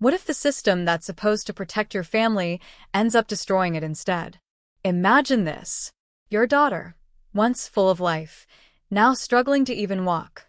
What if the system that's supposed to protect your family ends up destroying it instead? Imagine this. Your daughter, once full of life, now struggling to even walk.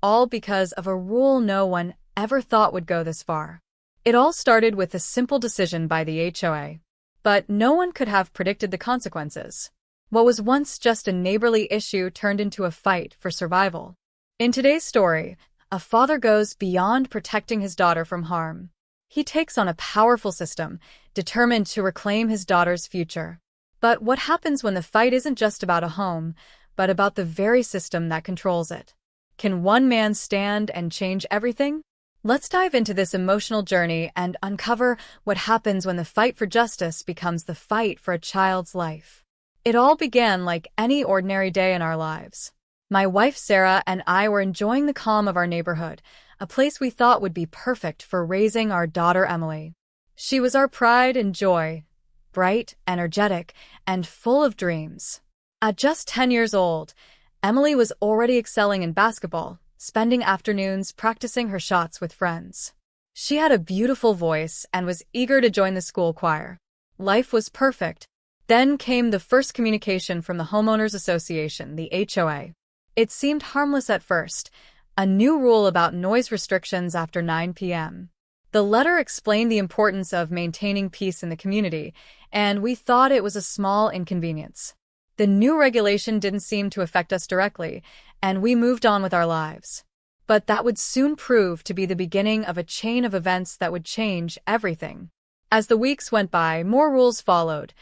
All because of a rule no one ever thought would go this far. It all started with a simple decision by the HOA. But no one could have predicted the consequences. What was once just a neighborly issue turned into a fight for survival. In today's story, a father goes beyond protecting his daughter from harm. He takes on a powerful system, determined to reclaim his daughter's future. But what happens when the fight isn't just about a home, but about the very system that controls it? Can one man stand and change everything? Let's dive into this emotional journey and uncover what happens when the fight for justice becomes the fight for a child's life. It all began like any ordinary day in our lives. My wife Sarah and I were enjoying the calm of our neighborhood, a place we thought would be perfect for raising our daughter Emily. She was our pride and joy, bright, energetic, and full of dreams. At just 10 years old, Emily was already excelling in basketball, spending afternoons practicing her shots with friends. She had a beautiful voice and was eager to join the school choir. Life was perfect. Then came the first communication from the Homeowners Association, the HOA. It seemed harmless at first, a new rule about noise restrictions after 9 p.m. The letter explained the importance of maintaining peace in the community, and we thought it was a small inconvenience. The new regulation didn't seem to affect us directly, and we moved on with our lives. But that would soon prove to be the beginning of a chain of events that would change everything. As the weeks went by, more rules followed,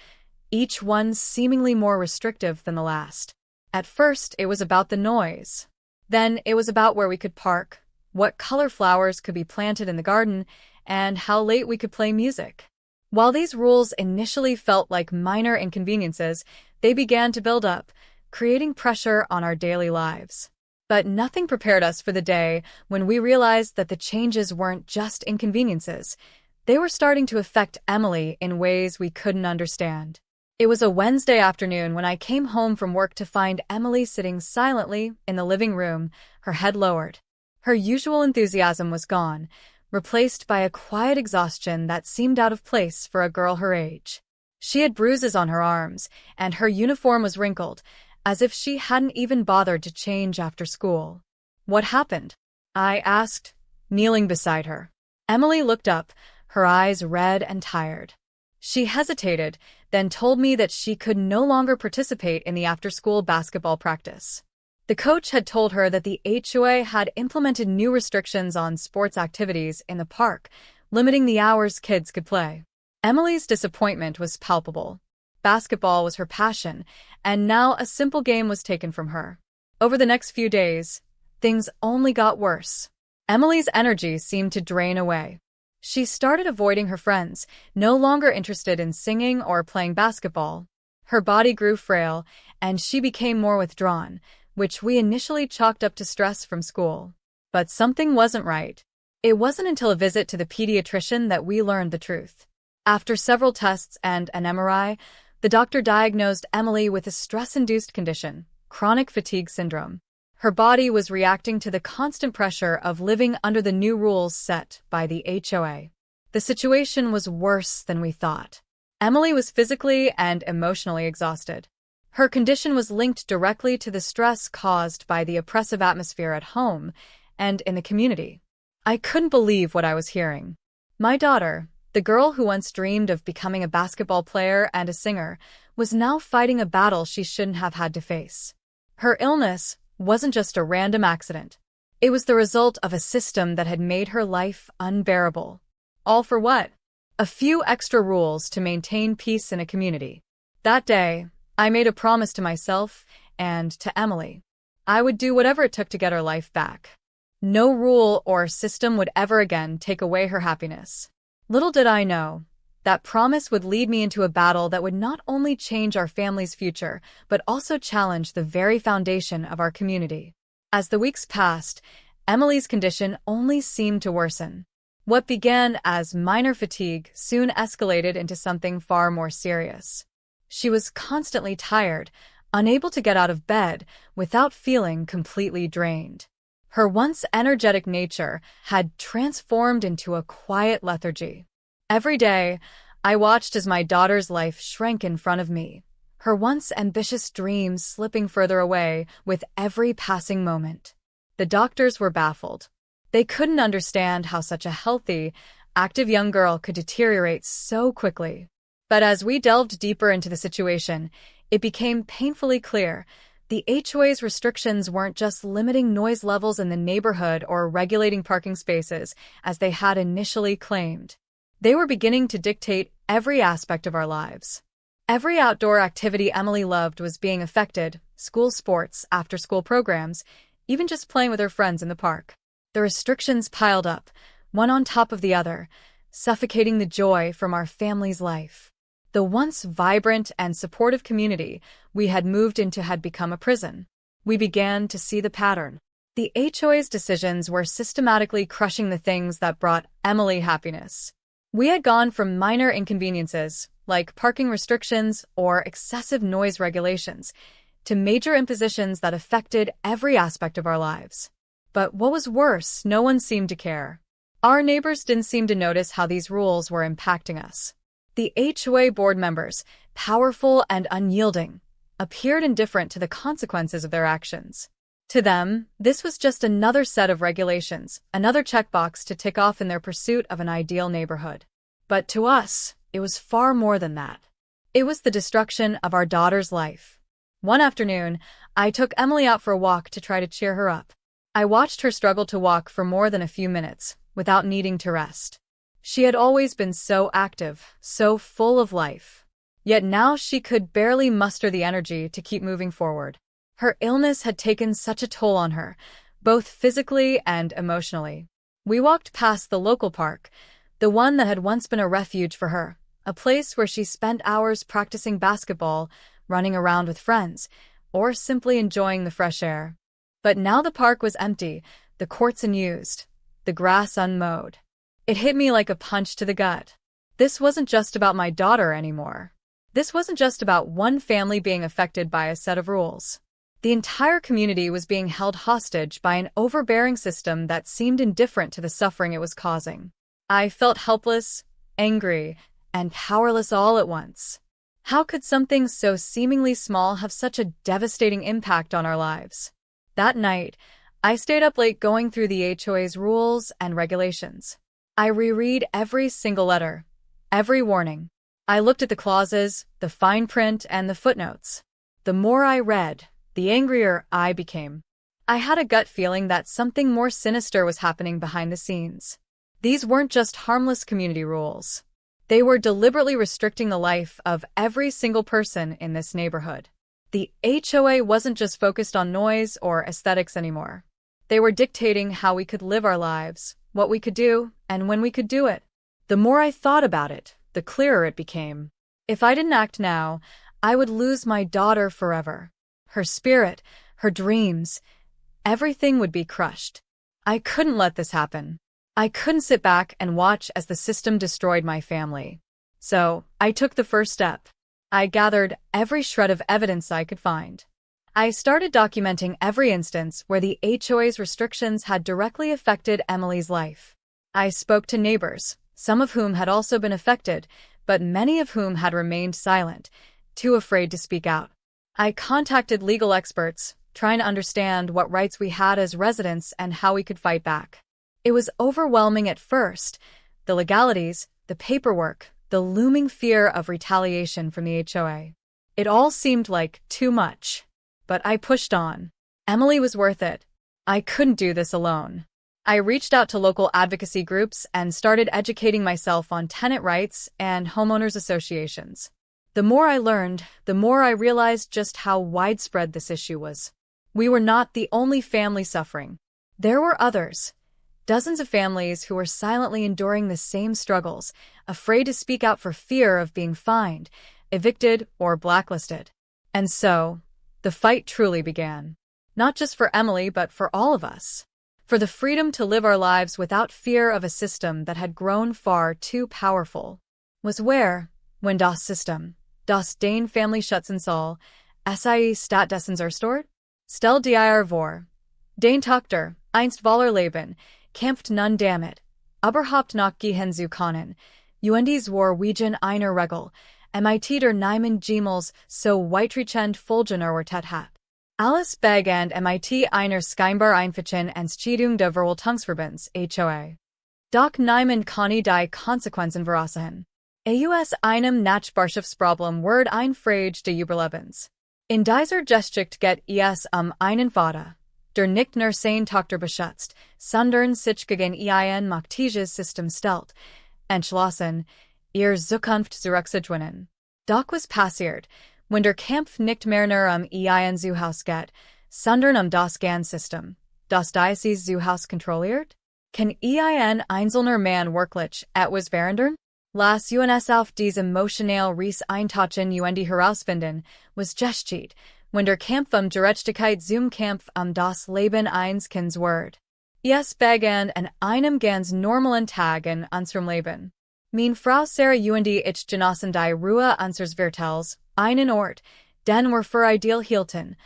each one seemingly more restrictive than the last. At first, it was about the noise. Then it was about where we could park, what color flowers could be planted in the garden, and how late we could play music. While these rules initially felt like minor inconveniences, they began to build up, creating pressure on our daily lives. But nothing prepared us for the day when we realized that the changes weren't just inconveniences. They were starting to affect Emily in ways we couldn't understand. It was a Wednesday afternoon when I came home from work to find Emily sitting silently in the living room, her head lowered. Her usual enthusiasm was gone, replaced by a quiet exhaustion that seemed out of place for a girl her age. She had bruises on her arms, and her uniform was wrinkled, as if she hadn't even bothered to change after school. "What happened?" I asked, kneeling beside her. Emily looked up, her eyes red and tired. She hesitated, then told me that she could no longer participate in the after-school basketball practice. The coach had told her that the HOA had implemented new restrictions on sports activities in the park, limiting the hours kids could play. Emily's disappointment was palpable. Basketball was her passion, and now a simple game was taken from her. Over the next few days, things only got worse. Emily's energy seemed to drain away. She started avoiding her friends, no longer interested in singing or playing basketball. Her body grew frail, and she became more withdrawn, which we initially chalked up to stress from school. But something wasn't right. It wasn't until a visit to the pediatrician that we learned the truth. After several tests and an MRI, the doctor diagnosed Emily with a stress-induced condition, chronic fatigue syndrome. Her body was reacting to the constant pressure of living under the new rules set by the HOA. The situation was worse than we thought. Emily was physically and emotionally exhausted. Her condition was linked directly to the stress caused by the oppressive atmosphere at home and in the community. I couldn't believe what I was hearing. My daughter, the girl who once dreamed of becoming a basketball player and a singer, was now fighting a battle she shouldn't have had to face. Her illness wasn't just a random accident. It was the result of a system that had made her life unbearable. All for what? A few extra rules to maintain peace in a community. That day, I made a promise to myself and to Emily. I would do whatever it took to get her life back. No rule or system would ever again take away her happiness. Little did I know, that promise would lead me into a battle that would not only change our family's future, but also challenge the very foundation of our community. As the weeks passed, Emily's condition only seemed to worsen. What began as minor fatigue soon escalated into something far more serious. She was constantly tired, unable to get out of bed without feeling completely drained. Her once energetic nature had transformed into a quiet lethargy. Every day, I watched as my daughter's life shrank in front of me, her once ambitious dreams slipping further away with every passing moment. The doctors were baffled. They couldn't understand how such a healthy, active young girl could deteriorate so quickly. But as we delved deeper into the situation, it became painfully clear the HOA's restrictions weren't just limiting noise levels in the neighborhood or regulating parking spaces, as they had initially claimed. They were beginning to dictate every aspect of our lives. Every outdoor activity Emily loved was being affected: school sports, after-school programs, even just playing with her friends in the park. The restrictions piled up, one on top of the other, suffocating the joy from our family's life. The once vibrant and supportive community we had moved into had become a prison. We began to see the pattern. The HOA's decisions were systematically crushing the things that brought Emily happiness. We had gone from minor inconveniences, like parking restrictions or excessive noise regulations, to major impositions that affected every aspect of our lives. But what was worse, no one seemed to care. Our neighbors didn't seem to notice how these rules were impacting us. The HOA board members, powerful and unyielding, appeared indifferent to the consequences of their actions. To them, this was just another set of regulations, another checkbox to tick off in their pursuit of an ideal neighborhood. But to us, it was far more than that. It was the destruction of our daughter's life. One afternoon, I took Emily out for a walk to try to cheer her up. I watched her struggle to walk for more than a few minutes, without needing to rest. She had always been so active, so full of life. Yet now she could barely muster the energy to keep moving forward. Her illness had taken such a toll on her, both physically and emotionally. We walked past the local park, the one that had once been a refuge for her, a place where she spent hours practicing basketball, running around with friends, or simply enjoying the fresh air. But now the park was empty, the courts unused, the grass unmowed. It hit me like a punch to the gut. This wasn't just about my daughter anymore. This wasn't just about one family being affected by a set of rules. The entire community was being held hostage by an overbearing system that seemed indifferent to the suffering it was causing. I felt helpless, angry, and powerless all at once. How could something so seemingly small have such a devastating impact on our lives? That night, I stayed up late going through the HOA's rules and regulations. I reread every single letter, every warning. I looked at the clauses, the fine print, and the footnotes. The more I read, the angrier I became. I had a gut feeling that something more sinister was happening behind the scenes. These weren't just harmless community rules. They were deliberately restricting the life of every single person in this neighborhood. The HOA wasn't just focused on noise or aesthetics anymore. They were dictating how we could live our lives, what we could do, and when we could do it. The more I thought about it, the clearer it became. If I didn't act now, I would lose my daughter forever. Her spirit, her dreams, everything would be crushed. I couldn't let this happen. I couldn't sit back and watch as the system destroyed my family. So, I took the first step. I gathered every shred of evidence I could find. I started documenting every instance where the HOA's restrictions had directly affected Emily's life. I spoke to neighbors, some of whom had also been affected, but many of whom had remained silent, too afraid to speak out. I contacted legal experts, trying to understand what rights we had as residents and how we could fight back. It was overwhelming at first, the legalities, the paperwork, the looming fear of retaliation from the HOA. It all seemed like too much. But I pushed on. Emily was worth it. I couldn't do this alone. I reached out to local advocacy groups and started educating myself on tenant rights and homeowners associations. The more I learned, the more I realized just how widespread this issue was. We were not the only family suffering. There were others. Dozens of families who were silently enduring the same struggles, afraid to speak out for fear of being fined, evicted, or blacklisted. And so, the fight truly began. Not just for Emily, but for all of us. For the freedom to live our lives without fear of a system that had grown far too powerful. Was where, when das System, das den Family Schutzen soll, sei stattdessen zerstört? Stell dir vor, den Tochter, einst Voller Leben, kämpft nun damit, überhaupt noch gehen zu können, UNDs war wegen einer Regel, MIT der Niemann Gemels so weitreichend Folgen erwartet hat. Alles begann MIT einer scheinbar einfachen Entscheidung des Verwaltungsverbands, HOA. Doch Niemann konnte die Konsequenzen voraussagen. Aus einem Nachbarschaftsproblem wird ein Frage des Überlebens. In dieser Geschichte geht es einen Vater, der nicht nur seine Tochter beschützt, sondern sich gegen ein machtiges System stellt, entschlossen, ihre Zukunft zurückzugewinnen. Doch was passiert, wenn der Kampf nicht mehr nur ein Zuhaus geht, sondern das ganze System, das dieses Zuhaus kontrolliert? Kann ein einzelner Mann wirklich etwas verändern? Lass uns auf diese emotional Reis eintauchen die herausfinden, was geschieht, wenn der Kampf Gerechtigkeit zum Kampf das Leben eines Kindes wird. Es begann an einem ganz normalen Tag in unserem Leben. Meine Frau Sarah ich genossen die Ruhe unseres Viertels, einen Ort, den wir für ideal hielten,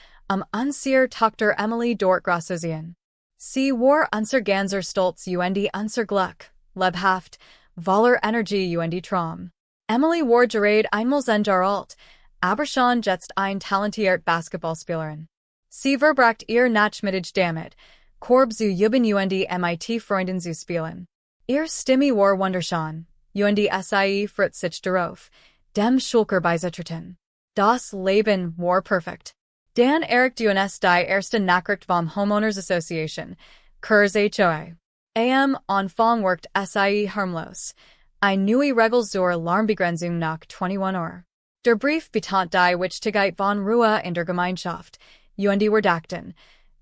unsere Tochter Emily dort großziehen. Sie war unser ganzer Stolz unser Glück, lebhaft, voller Energie Traum. Emily war gerade einmal ein Jahr alt, aber schon jetzt ein talentierte Basketballspielerin. Sie verbracht ihr Nachmittag damit, Korb zu üben MIT-Freunden zu spielen. Ihr Stimme war wunderschön, sie freut sich darauf, dem Schulker beizutreten. Das Leben war perfekt. Dan erhielt uns die erste Nachricht vom Homeowners Association, Kurs HOA. Am Anfang wirkt harmlos. Eine neue Regel zur Lärmbegrenzung nach 21 Uhr. Der Brief betont die Wichtigkeit von Ruhe in der Gemeinschaft, wir dachten,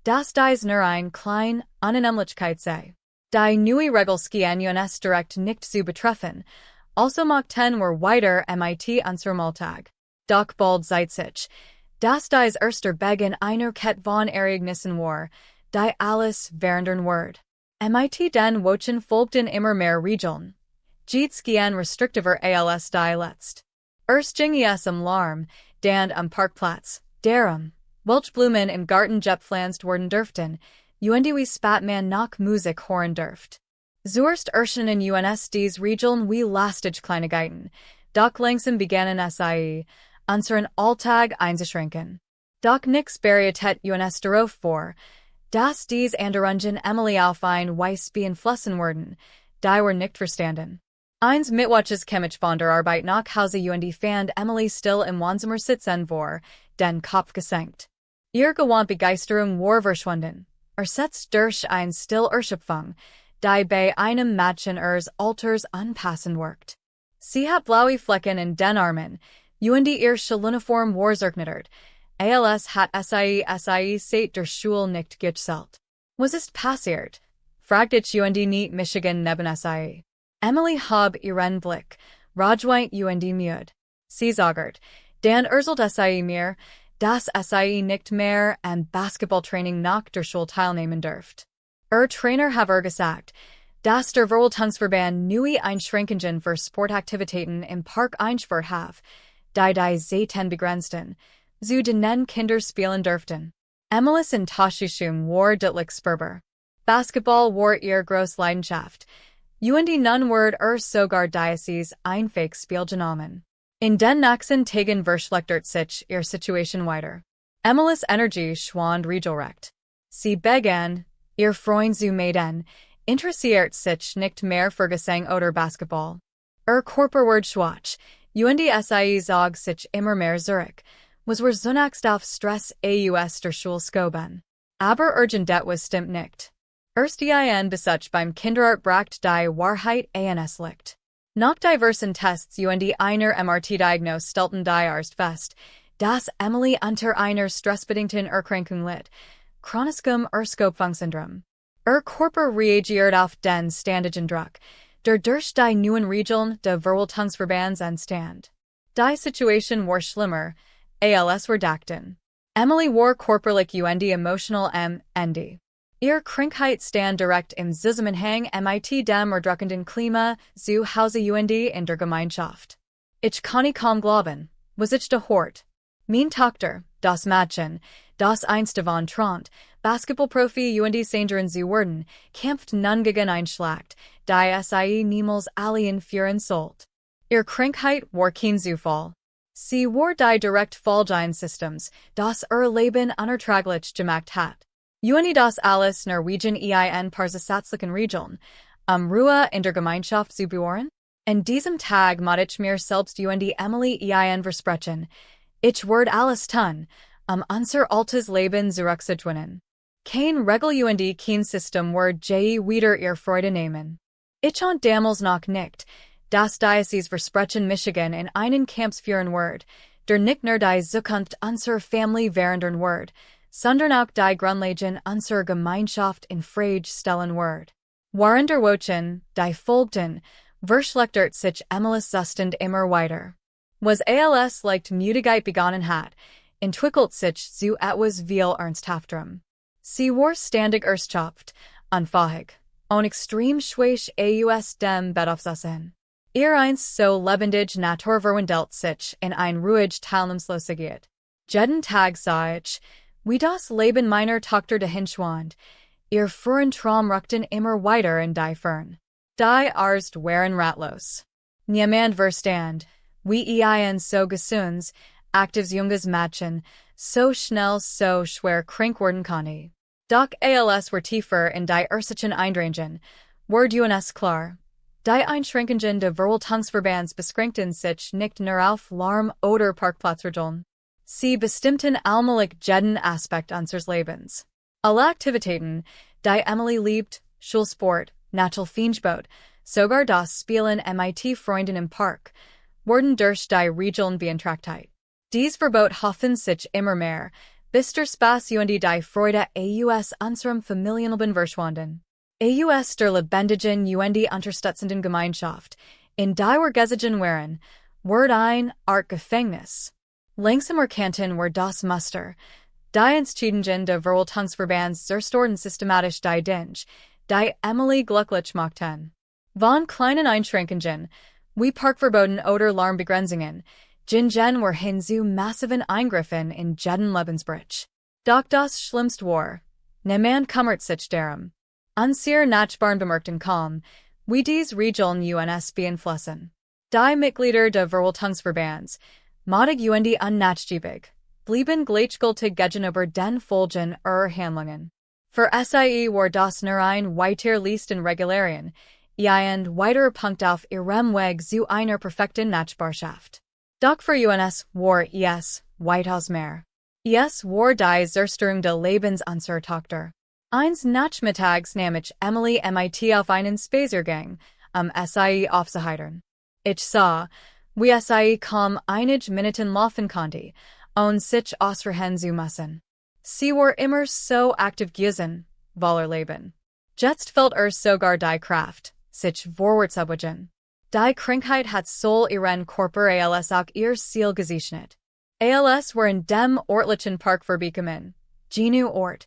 dass dies nur ein klein Unannehmlichkeit sei. Die neue Regel schien uns direkt nicht zu betreffen, also machten wir weiter MIT unserem Alltag. Doch bald zeigt sich, dass dies erster Beginn einer Kette von Ereignissen war, die alles verändern wird. MIT den Wochen folgten immer mehr Regeln. Jedes gehen restriktiver als die letzt. Erst ging es Lärm, dann Parkplatz, darum, welche Blumen im Garten gepflanzt werden dürften, wie spät man nach Musik hören dürft. Zuerst erschienen uns dies Regeln wie lastig Kleinigkeiten, doch langsam begannen unseren Alltag einzuschränken. Doch nix bereitet uns darauf vor, dass dies Änderungen Emily auf ein Weis beeinflussen werden, die wir nicht verstanden. Eins Mittwoches kämich von der Arbeit nach Hause fand Emily still im Wohnzimmer sitzen vor, den Kopf gesenkt. Ihr gewohnt Begeisterung war verschwunden, ersetzt durch ein still Erschöpfung, die bei einem Mädchen ihres Alters unpassend wirkt. Sie hat blaue Flecken in den Armen, ihr Schuluniform war zerknittert, als hat seit der Schule nicht gezählt. Was ist passiert? Fragt ich nicht Michigan neben sie. Emily hab ihren Blick, rajweint müde. Sie sagt, dann erzählt mir, dass nicht mehr an Basketballtraining nach der Schule teilnehmen dürft. Trainer habe gesagt, dass der Verwaltungsverband neue Einschränkungen für Sportaktivitäten im Park eingeführt hat, die Zeiten begrenzten, zu denen Kinder spielen dürften. Emily's Enttäuschung war deutlich spürbar. Basketball war ihr große Leidenschaft. Nun wird sogar dieses ein Fake-Spiel genommen. In den nächsten Tagen verschlechtert sich ihre Situation weiter. Emily's Energie schwand regelrecht. Sie begann, ihr Freund zu meiden, interessiert sich nicht mehr für Gesang oder Basketball. Körper wird schwach, sie zog sich immer mehr zurück, was wir zunächst auf Stress aus der Schule schoben. Aber irgendetwas stimmt nicht. Erst Besuch beim Kinderarzt bracht die Wahrheit ans Licht. Nach diversen Tests einer MRT-Diagnose stellten die Arzt fest, dass Emily unter einer stressbedingten Erkrankung litt, chronischem Erschöpfungssyndrom. Körper reagiert auf den ständigen Druck, der durch die neuen Regeln des Verwaltungsverbands entstand. Die Situation war schlimmer, als wir dachten. Emily war körperlich emotional nd. Ihre Krankheit stand direkt im Zusammenhang mit dem erdrückenden Klima zu Hause in der Gemeinschaft. Ich kann kaum glauben, was ich gehört. Mein Tochter, das Mädchen, das einste von Trant, Basketballprofi und Sängerin zu werden, kämpft nun gegen ein Schlacht, die sie niemals allen führen sollt. Ihr Krankheit war kein Zufall. Sie war die direkt Fallgine Systems, das Leben unerträglich gemacht hat. Und das alles Norwegian ein paar Satzlichen Regeln, Ruhe in der Gemeinschaft zu bewahren? An diesem Tag mod ich mir selbst und Emily ein versprechen. Ich werde alles tun, unser altes Leben zurückzugewinnen. Kein Regel und kein System wird je wieder ihr Freude nehmen. Ich und damals noch nicht, das Diocese versprechen Michigan in einen Camps führen wird, der nicht nur die Zukunft unserer Family währenden wird, sondern auch die Grundlagen unserer Gemeinschaft in Frage stellen wird. Waren der Wochen, die folgten, verschlechtert sich Emily's Zustand immer weiter. Was als leicht Müdigkeit begonnen hat, entwickelt sich zu etwas viel ernsthafterem. Sie war ständig erschöpft, unfähig, und extrem schwach aus dem Bett aufzusassen. Ihr einst so lebendig Natur verwandelt sich in ein ruhig Teilnahmslosigkeit. Jeden Tag sah ich, wie das Leben meiner Tochter dahinschwand, ihr frühen Traum rückten immer weiter in die Fern. Die Arzt waren ratlos. Niemand verstand, wie ein so gesundes, aktives junges Mädchen, so schnell so schwer krank werden konnte. Doch als wir tiefer in die Ursischen eindringen, wird uns klar. Die Einschränkungen der Verwaltungsverbands beschränkten sich nicht nur auf Lärm oder Parkplatzregeln. Sie bestimmten allmählich jeden Aspekt unseres Lebens. Alle Aktivitäten, die Emily liebt, Schulsport, Naturfeengeboot, sogar das Spielen mit Freunden im Park, wurden durch die Regeln beeinträchtigt. Dies Verbot hoffen sich immer mehr, bis der Spaß und die Freude aus unserem Familienleben verschwanden. Aus der lebendigen und unterstützenden Gemeinschaft, in die wir gesiegen waren, wird ein Art Gefängnis. Langsam erkannten wir das Muster. Die Entscheidungen der Verwaltungsverbands zerstörten systematisch die Dinge, die Emily glücklich machten. Von kleinen Einschränkungen, wie Parkverboten oder Lärmbegrenzungen, gingen wir hin zu massiven Eingriffen in jeden Lebensbereich. Doch das Schlimmste war, niemand kümmert sich darum. Unser Nachbarn bemerkten kaum, wie dies Regeln uns beeinflussen. Die Mitglieder der Verwaltungsverbands, modig und unnachgiebig, blieben gleichgültig gegenüber den Folgen ihrer Handlungen. Für sie war das nur ein weiter List in Regularien, ein weiterer Punkt auf ihrem Weg zu einer perfekten Nachbarschaft. Doch für uns war es weitaus mehr. Es war die Zerstörung des Lebens unserer Tochter. Eins Nachmittags nahm ich Emily mit auf einen Spaziergang, sie aufzuheitern. Ich sah, wie sie kaum einige Minuten laufen konnte, und sich ausruhen zu müssen. Sie war immer so aktiv gewesen, weil Leben. Jetzt fehlt sogar die Kraft, sich vorwärts. Die Krankheit hat soll ihren Körper als auch ihr Ziel gesichert. Als war in dem örtlichen Park verbekommen, jenu Ort,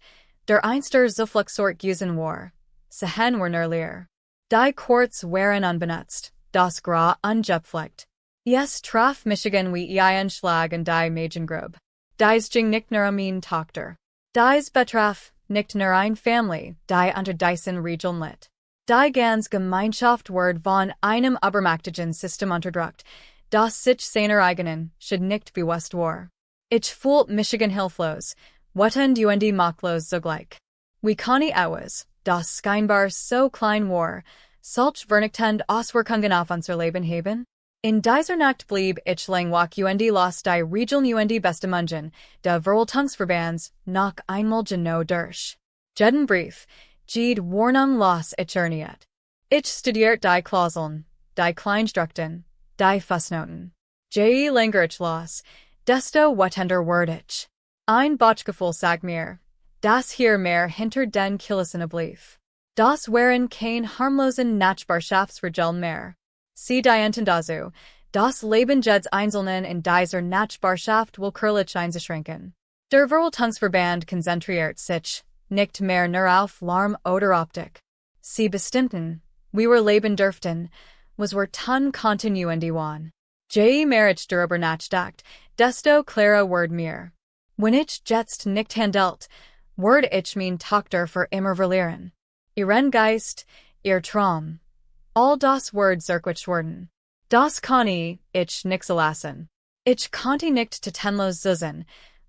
der einster Zufluchtsort gewesen war. Sehen war nur leer. Die Courts waren unbenutzt, das Grau ungepflegt. Es traf Michigan wie ein Schlag in die Mädchengrube. Dies ging nicht nur mein Tochter. Dies betraf nicht nur ein Family, die unter diesen Regeln litt. Die ganze Gemeinschaft wird von einem übermächtigen System unterdrückt, das sich seiner eigenen, nicht bewusst war. Ich fühlt Michigan hilflos, wütend und machtlos zugleich. Wie kann etwas, das scheinbar so klein war, solch vernichtend Auswirkungen auf unser Leben haben? In dieser Nacht blieb ich langwach und las die Regeln und Bestimmungen der Verwaltungsverbands noch einmal genau durch. Jeden Brief, jede Warnung las ich erneut. Ich studiert die Klauseln, die Kleinschriften, die Fußnoten. Je länger ich las, desto wütender wurde ich. Ein Bauchgefühl sagt mir, dass hier mehr hinter den Kulissen blieb. Das waren kein harmlosen Nachbarschaftsregeln mehr. Sie dienten dazu, das Leben jedes Einzelnen in dieser Nachbarschaft willkürlich einzuschränken. Der Verwaltungsverband konzentriert sich nicht mehr nur auf Lärm oder Optik. Sie bestimmten, wie wir leben dürften, was wir tun konnten und wann. Je Marich darüber nachgedacht, desto klarer Word mir. Wenn ich jetzt nicht handelt, Word ich mein Tochter für immer verlieren. Ihren Geist, ihr Traum. All das Word zerquich worden. Das kann ich nix lassen. Ich konnte nicht tatenlos zuzen.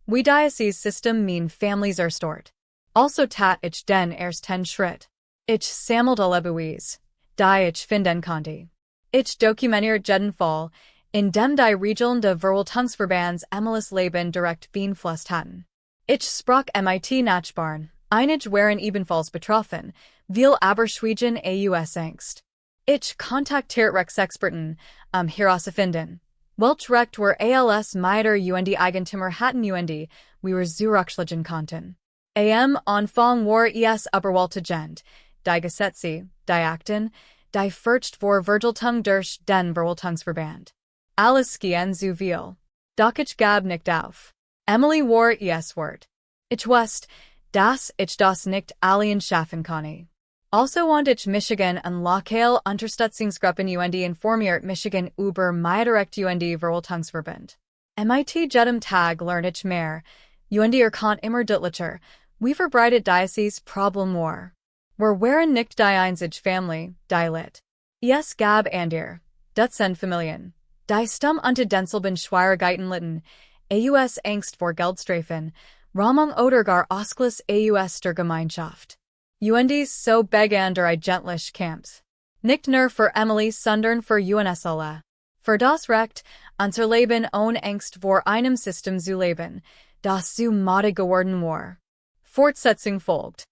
Wie Diocese System mein Families erstort. Also tat ich den ersten Schritt. Ich sammelte Lebuis. Die ich finden konnte. Ich dokumentiert jeden Fall, in dem die Regeln de Verwaltungsverbands Emilis Leben direkt beeinflusst hatten. Ich sprach mit Nachbarn, einige waren ebenfalls betroffen, viel aber schwiegen aus Angst. Ich kontaktiert Rechtsexperten, herauszufinden, welch Recht were als Mieter Eigentümer hatten wie wir zurückschlagen konnten. Anfang war es überwältigend, die Gesetze, die Akten, die Furcht vor Vergeltung durch den Verwaltungsverband. Alles gehen zu viel. Doch ich gab nicht auf. Emily war es wert. Ich wusste, dass ich das nicht allein schaffen konnte. Also und ich Michigan und lokale Unterstützungsgruppen informiert Michigan über mein direkt Verwaltungsverband. Mit jedem Tag lerne ich mehr. Erkannt immer deutlicher, wie verbreitet dieses Problem war. Wir waren nicht die einzige Family, die litt. Es gab andere, Dutzend Familien, die stumm unter denselben Schwierigkeiten litten, aus Angst vor Geldstrafen, Ramung oder gar Ausschluss aus der Gemeinschaft. So begann der eigentliche Kampf. Nicht nur für Emily, sondern für uns alle. Für das Recht, unser Leben ohne Angst vor einem System zu leben, das zu Mode geworden war. Fortsetzung folgt.